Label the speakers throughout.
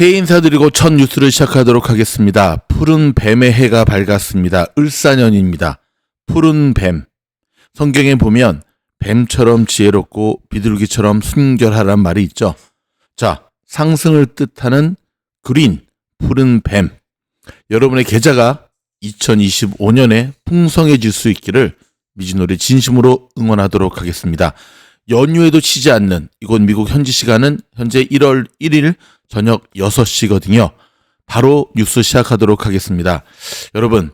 Speaker 1: 새해 인사드리고 첫 뉴스를 시작하도록 하겠습니다. 푸른 뱀의 해가 밝았습니다. 을사년입니다. 푸른 뱀. 성경에 보면 뱀처럼 지혜롭고 비둘기처럼 순결하란 말이 있죠. 자, 상승을 뜻하는 그린, 푸른 뱀. 여러분의 계좌가 2025년에 풍성해질 수 있기를 미진놀이 진심으로 응원하도록 하겠습니다. 연휴에도 치지 않는 이곳 미국 현지 시간은 현재 1월 1일 저녁 6시거든요. 바로 뉴스 시작하도록 하겠습니다. 여러분,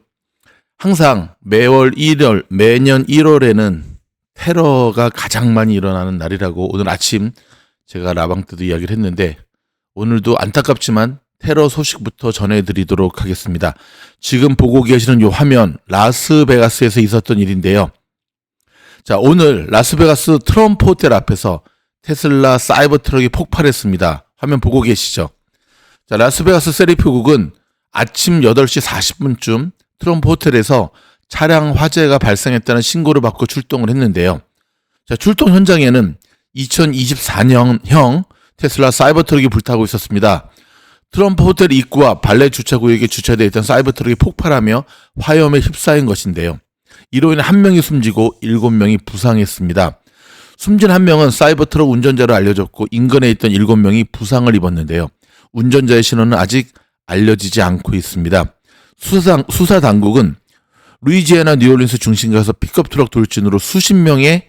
Speaker 1: 항상 매년 1월에는 테러가 가장 많이 일어나는 날이라고 오늘 아침 제가 라방 때도 이야기를 했는데 오늘도 안타깝지만 테러 소식부터 전해드리도록 하겠습니다. 지금 보고 계시는 이 화면, 라스베가스에서 있었던 일인데요. 자, 오늘 라스베가스 트럼프 호텔 앞에서 테슬라 사이버 트럭이 폭발했습니다. 화면 보고 계시죠? 자, 라스베가스 세리프국은 아침 8시 40분쯤 트럼프 호텔에서 차량 화재가 발생했다는 신고를 받고 출동을 했는데요. 자, 출동 현장에는 2024년형 테슬라 사이버 트럭이 불타고 있었습니다. 트럼프 호텔 입구와 발레 주차구역에 주차되어 있던 사이버 트럭이 폭발하며 화염에 휩싸인 것인데요. 이로 인해 1명이 숨지고 7명이 부상했습니다. 숨진 1명은 사이버 트럭 운전자로 알려졌고 인근에 있던 7명이 부상을 입었는데요. 운전자의 신원은 아직 알려지지 않고 있습니다. 수사 당국은 루이지애나 뉴올리언스 중심가에서 픽업 트럭 돌진으로 수십 명의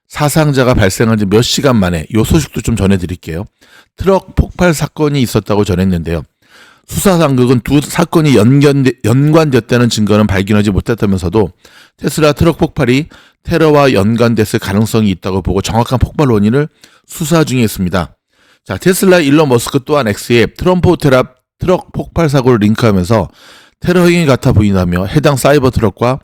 Speaker 1: 사상자가 발생한 지 몇 시간 만에 이 소식도 좀 전해드릴게요. 트럭 폭발 사건이 있었다고 전했는데요. 수사 당국은 두 사건이 연관됐다는 증거는 발견하지 못했다면서도 테슬라 트럭 폭발이 테러와 연관됐을 가능성이 있다고 보고 정확한 폭발 원인을 수사 중에 있습니다. 자, 테슬라 일론 머스크 또한 X에 트럼프 호텔 앞 트럭 폭발 사고를 링크하면서 테러 행위 같아 보인다며 해당 사이버 트럭과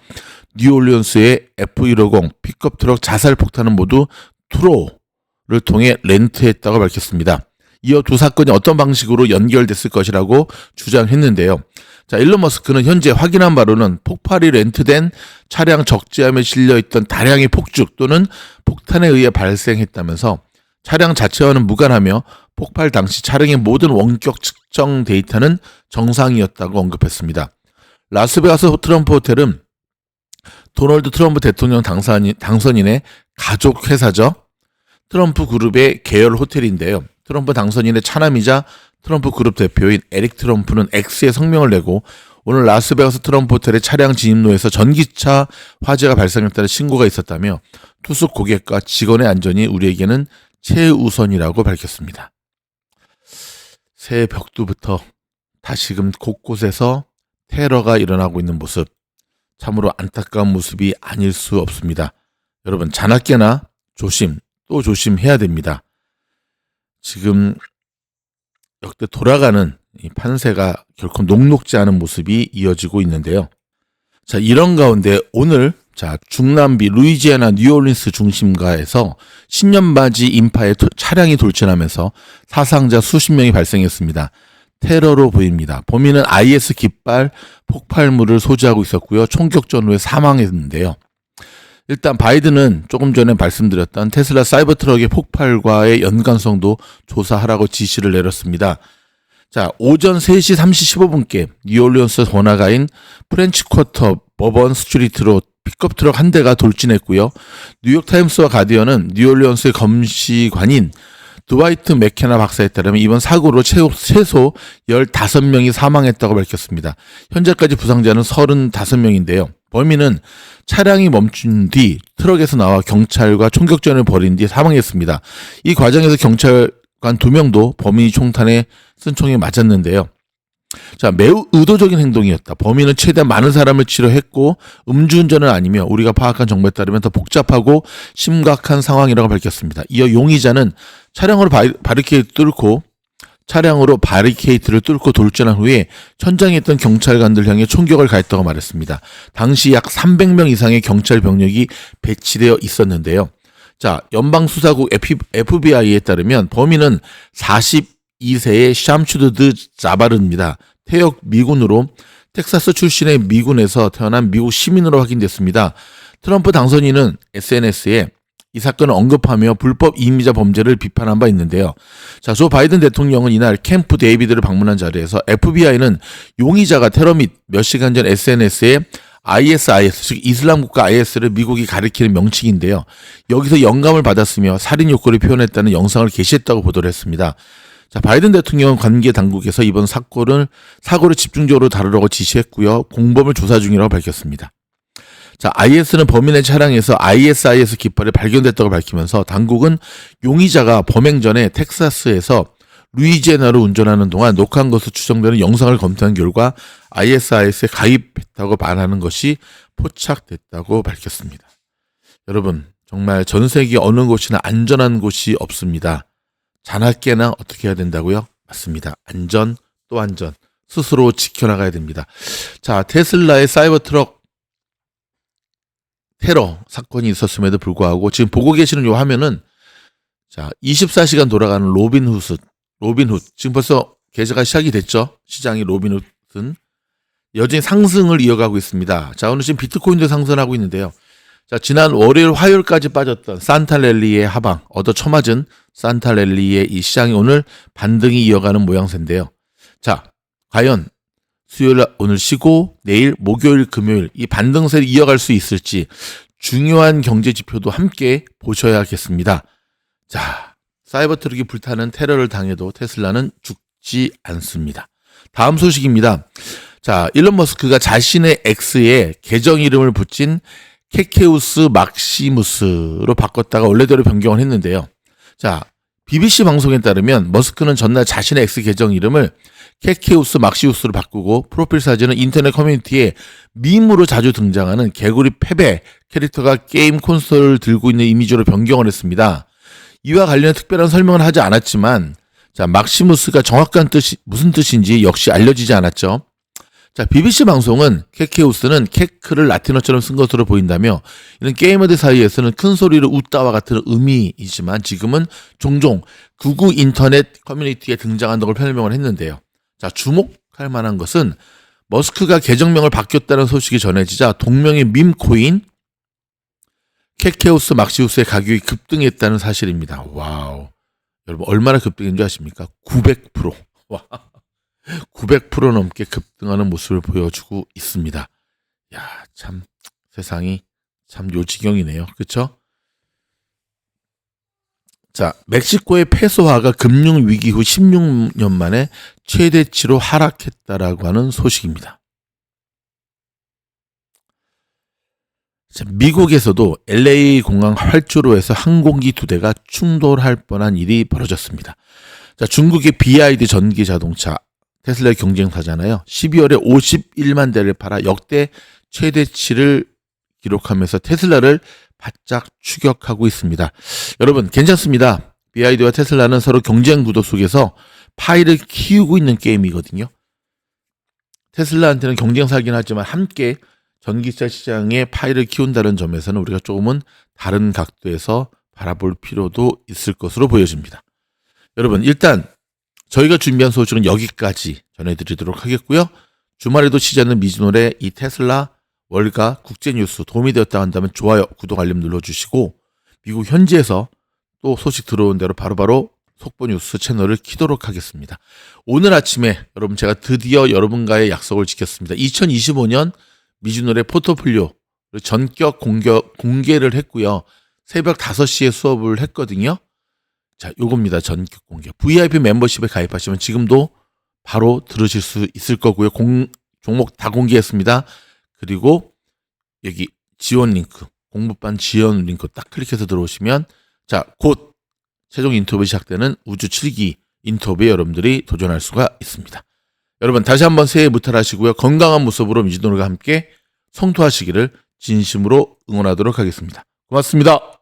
Speaker 1: 뉴올리언스의 F150 픽업 트럭 자살 폭탄은 모두 투로를 통해 렌트했다고 밝혔습니다. 이어 두 사건이 어떤 방식으로 연결됐을 것이라고 주장했는데요. 자, 일론 머스크는 현재 확인한 바로는 폭발이 렌트된 차량 적재함에 실려있던 다량의 폭죽 또는 폭탄에 의해 발생했다면서 차량 자체와는 무관하며 폭발 당시 차량의 모든 원격 측정 데이터는 정상이었다고 언급했습니다. 라스베가스 트럼프 호텔은 도널드 트럼프 대통령 당선인의 가족 회사죠. 트럼프 그룹의 계열 호텔인데요. 트럼프 당선인의 차남이자 트럼프 그룹 대표인 에릭 트럼프는 X에 성명을 내고 오늘 라스베가스 트럼프 호텔의 차량 진입로에서 전기차 화재가 발생했다는 신고가 있었다며 투숙 고객과 직원의 안전이 우리에게는 최우선이라고 밝혔습니다. 새해 벽두부터 다시금 곳곳에서 테러가 일어나고 있는 모습, 참으로 안타까운 모습이 아닐 수 없습니다. 여러분, 자나깨나 조심, 또 조심해야 됩니다. 지금 역대 돌아가는 이 판세가 결코 녹록지 않은 모습이 이어지고 있는데요. 자, 이런 가운데 오늘 중남미 루이지애나 뉴올리언스 중심가에서 신년맞이 인파에 차량이 돌진하면서 사상자 수십 명이 발생했습니다. 테러로 보입니다. 범인은 IS 깃발 폭발물을 소지하고 있었고요. 총격전 후에 사망했는데요. 일단 바이든은 조금 전에 말씀드렸던 테슬라 사이버 트럭의 폭발과의 연관성도 조사하라고 지시를 내렸습니다. 자, 오전 3시 15분께 뉴올리언스 번화가인 프렌치 쿼터 버번 스트리트로 픽업 트럭 한 대가 돌진했고요. 뉴욕타임스와 가디언은 뉴올리언스의 검시관인 드와이트 맥케나 박사에 따르면 이번 사고로 최소 15명이 사망했다고 밝혔습니다. 현재까지 부상자는 35명인데요. 범인은 차량이 멈춘 뒤 트럭에서 나와 경찰과 총격전을 벌인 뒤 사망했습니다. 이 과정에서 경찰관 2명도 범인이 총탄에 쓴 총에 맞았는데요. 자, 매우 의도적인 행동이었다. 범인은 최대한 많은 사람을 치료했고 음주운전은 아니며 우리가 파악한 정보에 따르면 더 복잡하고 심각한 상황이라고 밝혔습니다. 이어 용의자는 차량으로 바리케이트를 뚫고 돌진한 후에 현장에 있던 경찰관들 향해 총격을 가했다고 말했습니다. 당시 약 300명 이상의 경찰 병력이 배치되어 있었는데요. 자, 연방수사국 FBI에 따르면 범인은 42세의 샴슈드 자바르입니다. 퇴역 미군으로 텍사스 출신의 미군에서 태어난 미국 시민으로 확인됐습니다. 트럼프 당선인은 SNS에 이 사건을 언급하며 불법 이민자 범죄를 비판한 바 있는데요. 자, 조 바이든 대통령은 이날 캠프 데이비드를 방문한 자리에서 FBI는 용의자가 테러 및 몇 시간 전 SNS에 ISIS, 즉 이슬람 국가 IS를 미국이 가리키는 명칭인데요. 여기서 영감을 받았으며 살인 욕구를 표현했다는 영상을 게시했다고 보도를 했습니다. 자, 바이든 대통령은 관계 당국에서 이번 사고를 집중적으로 다루라고 지시했고요. 공범을 조사 중이라고 밝혔습니다. 자, IS는 범인의 차량에서 ISIS 깃발이 발견됐다고 밝히면서 당국은 용의자가 범행 전에 텍사스에서 루이지애나로 운전하는 동안 녹화한 것으로 추정되는 영상을 검토한 결과 ISIS에 가입했다고 말하는 것이 포착됐다고 밝혔습니다. 여러분, 정말 전 세계 어느 곳이나 안전한 곳이 없습니다. 자나깨나 어떻게 해야 된다고요? 맞습니다. 안전 또 안전. 스스로 지켜나가야 됩니다. 자, 테슬라의 사이버 트럭 테러 사건이 있었음에도 불구하고 지금 보고 계시는 이 화면은 자, 24시간 돌아가는 로빈훗. 지금 벌써 계좌가 시작이 됐죠. 시장이 로빈훗은 여전히 상승을 이어가고 있습니다. 자, 오늘 지금 비트코인도 상승하고 있는데요. 자, 지난 월요일, 화요일까지 빠졌던 산타랠리의 하방, 얻어 처맞은 산타랠리의 이 시장이 오늘 반등이 이어가는 모양새인데요. 자, 과연 수요일 오늘 쉬고 내일 목요일, 금요일 이 반등세를 이어갈 수 있을지 중요한 경제 지표도 함께 보셔야겠습니다. 자, 사이버 트럭이 불타는 테러를 당해도 테슬라는 죽지 않습니다. 다음 소식입니다. 자, 일론 머스크가 자신의 X에 계정 이름을 붙인 케케우스 막시무스로 바꿨다가 원래대로 변경을 했는데요. 자, BBC 방송에 따르면 머스크는 전날 자신의 X 계정 이름을 케케우스 막시우스로 바꾸고 프로필 사진은 인터넷 커뮤니티에 밈으로 자주 등장하는 개구리 페베 캐릭터가 게임 콘솔을 들고 있는 이미지로 변경을 했습니다. 이와 관련 특별한 설명을 하지 않았지만 자, 막시무스가 정확한 뜻이 무슨 뜻인지 역시 알려지지 않았죠. 자, BBC 방송은 케케우스는 케크를 라틴어처럼 쓴 것으로 보인다며 이런 게이머들 사이에서는 큰 소리로 웃다와 같은 의미이지만 지금은 종종 극우 인터넷 커뮤니티에 등장한다고 설명을 했는데요. 자, 주목할 만한 것은 머스크가 계정명을 바뀌었다는 소식이 전해지자 동명의 밈 코인 케케우스 막시우스의 가격이 급등했다는 사실입니다. 와우. 여러분, 얼마나 급등인 줄 아십니까? 900%. 와. 900% 넘게 급등하는 모습을 보여주고 있습니다. 야, 참 세상이 참 요지경이네요. 그렇죠? 자, 멕시코의 페소화가 금융 위기 후 16년 만에 최대치로 하락했다라고 하는 소식입니다. 자, 미국에서도 LA 공항 활주로에서 항공기 2대가 충돌할 뻔한 일이 벌어졌습니다. 자, 중국의 BYD 전기 자동차 테슬라의 경쟁사잖아요. 12월에 51만 대를 팔아 역대 최대치를 기록하면서 테슬라를 바짝 추격하고 있습니다. 여러분, 괜찮습니다. BYD와 테슬라는 서로 경쟁 구도 속에서 파이를 키우고 있는 게임이거든요. 테슬라한테는 경쟁사긴 하지만 함께 전기차 시장의 파이를 키운다는 점에서는 우리가 조금은 다른 각도에서 바라볼 필요도 있을 것으로 보여집니다. 여러분, 일단 저희가 준비한 소식은 여기까지 전해드리도록 하겠고요. 주말에도 쉬지 않는 미즈노래 이 테슬라 월가 국제뉴스 도움이 되었다 한다면 좋아요, 구독, 알림 눌러주시고 미국 현지에서 또 소식 들어온 대로 바로바로 속보뉴스 채널을 키도록 하겠습니다. 오늘 아침에 여러분 제가 드디어 여러분과의 약속을 지켰습니다. 2025년 미즈노래 포트폴리오 전격 공개를 했고요. 새벽 5시에 수업을 했거든요. 자, 요겁니다. 전격 공개. VIP 멤버십에 가입하시면 지금도 바로 들으실 수 있을 거고요. 종목 다 공개했습니다. 그리고 여기 지원 링크, 공부반 지원 링크 딱 클릭해서 들어오시면 자, 곧 최종 인터뷰 시작되는 우주 7기 인터뷰에 여러분들이 도전할 수가 있습니다. 여러분, 다시 한번 새해 무탈하시고요. 건강한 모습으로 미즈노래가 함께 성토하시기를 진심으로 응원하도록 하겠습니다. 고맙습니다.